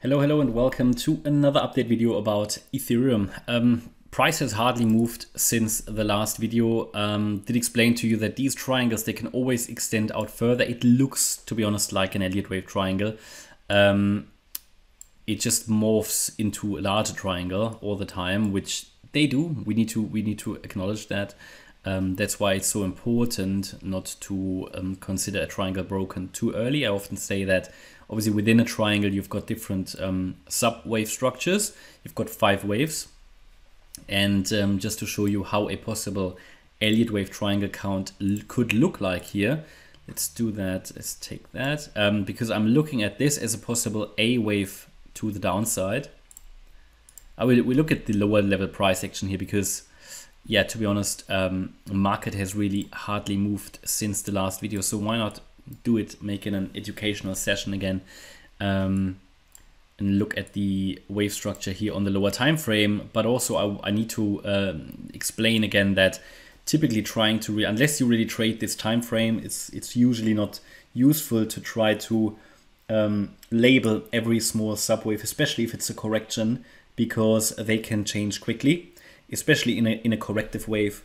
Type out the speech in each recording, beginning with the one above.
Hello and welcome to another update video about Ethereum. Price has hardly moved since the last video. Did explain to you that these triangles, they can always extend out further. It looks, to be honest, like an Elliott Wave triangle. It just morphs into a larger triangle all the time, which they do. We need to acknowledge that. That's why it's so important not to consider a triangle broken too early. I often say that obviously within a triangle you've got different sub-wave structures. You've got 5 waves. And just to show you how a possible Elliott Wave triangle count could look like here, let's do that. Let's take that because I'm looking at this as a possible A wave to the downside. We look at the lower level price action here because, yeah, to be honest, the market has really hardly moved since the last video. So why not do it, make it an educational session again, and look at the wave structure here on the lower time frame. But also I need to explain again that typically trying to, unless you really trade this time frame, it's usually not useful to try to label every small subwave, especially if it's a correction, because they can change quickly, especially in a corrective wave.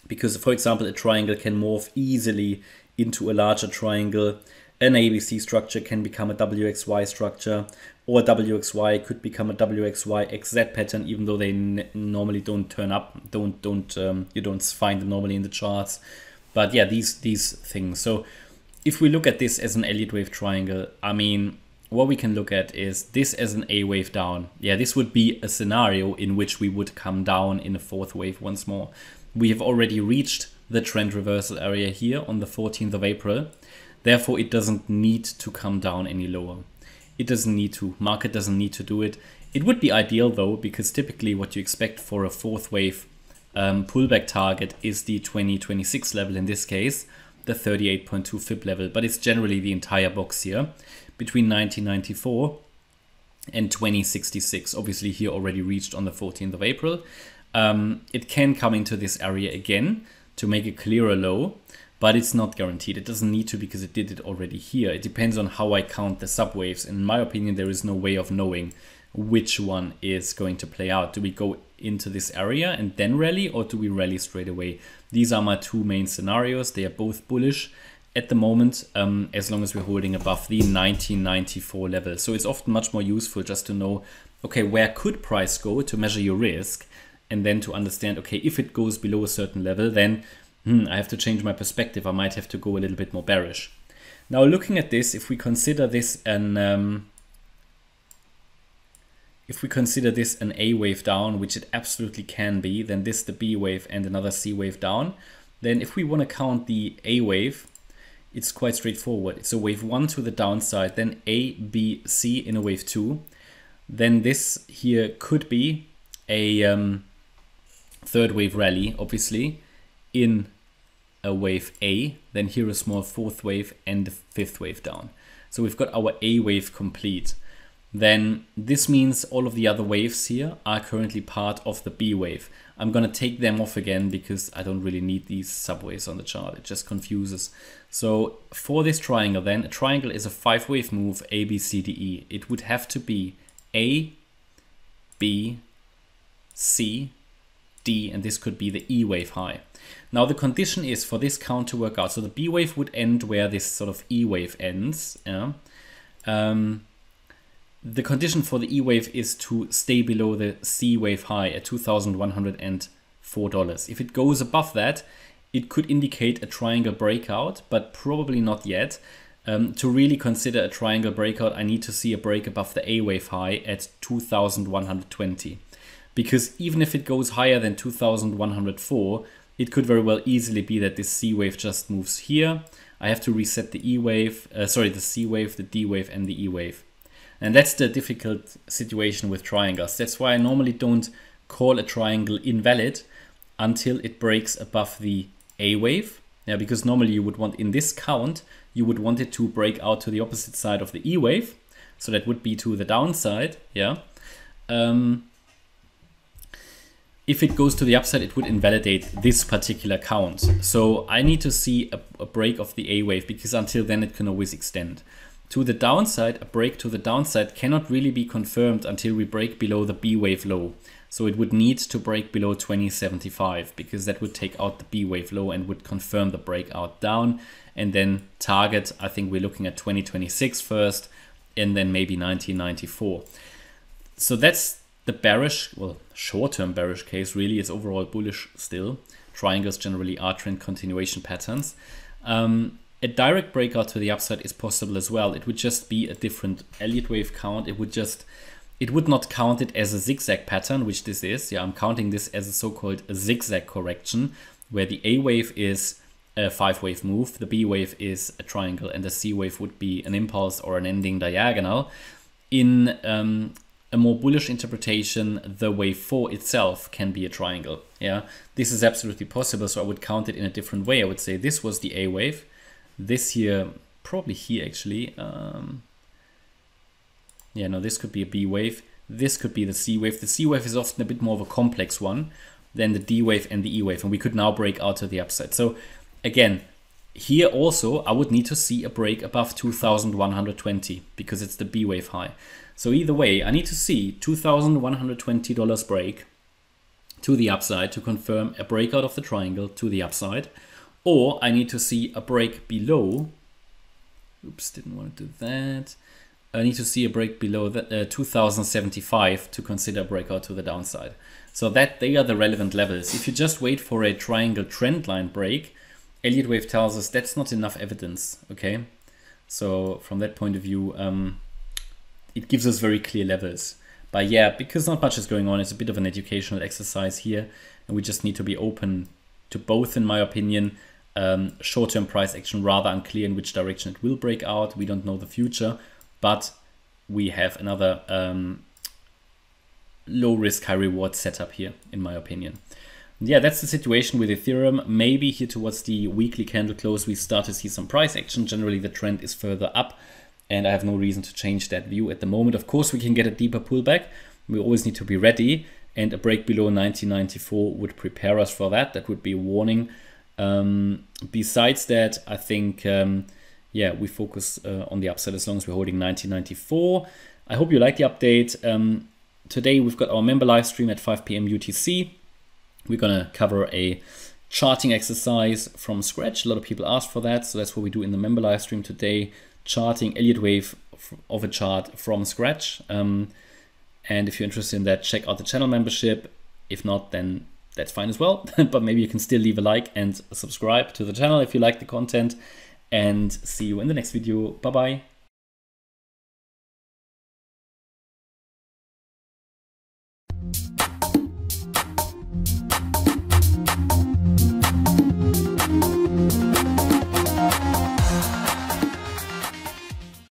Because, for example, a triangle can morph easily into a larger triangle. An ABC structure can become a WXY structure, or a WXY could become a WXY-XZ pattern, even though they normally don't turn up. You don't find them normally in the charts. But yeah, these things. So if we look at this as an Elliott Wave triangle, I mean, what we can look at is this as an A wave down. Yeah, this would be a scenario in which we would come down in a 4th wave once more. We have already reached the trend reversal area here on the 14th of April. Therefore, it doesn't need to come down any lower. It doesn't need to. Market doesn't need to do it. It would be ideal though, because typically what you expect for a 4th wave pullback target is the 2026 level, in this case, the 38.2 Fib level. But it's generally the entire box here between 1994 and 2066. Obviously here already reached on the 14th of April. It can come into this area again to make a clearer low, but it's not guaranteed. It doesn't need to because it did it already here. It depends on how I count the subwaves. In my opinion, there is no way of knowing which one is going to play out. Do we go into this area and then rally, or do we rally straight away? These are my 2 main scenarios. They are both bullish at the moment, as long as we're holding above the 1994 level. So it's often much more useful just to know, okay, where could price go, to measure your risk, and then to understand, okay, if it goes below a certain level, then I have to change my perspective. I might have to go a little bit more bearish. Now, looking at this, if we consider this an A wave down, which it absolutely can be, then this the B wave and another C wave down. Then if we want to count the A wave, it's quite straightforward. It's a wave 1 to the downside, then A, B, C in a wave 2. Then this here could be a 3rd wave rally, obviously, in a wave A, then here a small 4th wave and the 5th wave down. So we've got our A wave complete. Then this means all of the other waves here are currently part of the B wave. I'm going to take them off again because I don't really need these subwaves on the chart. It just confuses. So for this triangle then, a triangle is a 5 wave move A, B, C, D, E. It would have to be A, B, C, D, and this could be the E wave high. Now the condition is for this count to work out. So the B wave would end where this sort of E wave ends. Yeah. The condition for the E wave is to stay below the C wave high at $2,104. If it goes above that, it could indicate a triangle breakout, but probably not yet. To really consider a triangle breakout, I need to see a break above the A wave high at 2,120. Because even if it goes higher than 2,104, it could very well easily be that this C wave just moves here. I have to reset the E wave, the C wave, the D wave, and the E wave. And that's the difficult situation with triangles. That's why I normally don't call a triangle invalid until it breaks above the A wave. Yeah, because normally you would want, in this count, you would want it to break out to the opposite side of the E wave. So that would be to the downside, yeah. If it goes to the upside, it would invalidate this particular count. So I need to see a break of the A wave, because until then it can always extend. To the downside, a break to the downside cannot really be confirmed until we break below the B wave low. So it would need to break below 2075 because that would take out the B wave low and would confirm the breakout down, and then target, I think we're looking at 2026 first and then maybe 1994. So that's the bearish, well, short-term bearish case really. It's overall bullish still. Triangles generally are trend continuation patterns. A direct breakout to the upside is possible as well. It would just be a different Elliott wave count. It would not count it as a zigzag pattern, which this is. Yeah, I'm counting this as a so-called zigzag correction, where the A wave is a 5-wave move, the B wave is a triangle, and the C wave would be an impulse or an ending diagonal. In a more bullish interpretation, the wave 4 itself can be a triangle. Yeah, this is absolutely possible. So I would count it in a different way. I would say this was the A wave. This here, probably here actually. Yeah, no, this could be a B wave. This could be the C wave. The C wave is often a bit more of a complex one than the D wave and the E wave. And we could now break out to the upside. So again, here also, I would need to see a break above 2,120 because it's the B wave high. So either way, I need to see $2,120 break to the upside to confirm a breakout of the triangle to the upside. Or I need to see a break below. Oops, didn't want to do that. I need to see a break below the 2075 to consider a breakout to the downside. So that they are the relevant levels. If you just wait for a triangle trend line break, Elliott wave tells us that's not enough evidence. Okay, so from that point of view, it gives us very clear levels. But yeah, because not much is going on, it's a bit of an educational exercise here, and we just need to be open to both, in my opinion. Short-term price action, rather unclear in which direction it will break out. We don't know the future, but we have another low risk, high reward setup here, in my opinion. Yeah, that's the situation with Ethereum. Maybe here towards the weekly candle close, we start to see some price action. Generally, the trend is further up, and I have no reason to change that view at the moment. Of course, we can get a deeper pullback. We always need to be ready, and a break below 1994 would prepare us for that. That would be a warning. Besides that, I think, yeah, we focus on the upside as long as we're holding 1994. I hope you like the update. Today, we've got our member live stream at 5 p.m. UTC. We're going to cover a charting exercise from scratch. A lot of people asked for that, so that's what we do in the member live stream today. Charting Elliott wave of a chart from scratch. And if you're interested in that, check out the channel membership. If not, then that's fine as well. But maybe you can still leave a like and subscribe to the channel if you like the content. And see you in the next video. Bye-bye.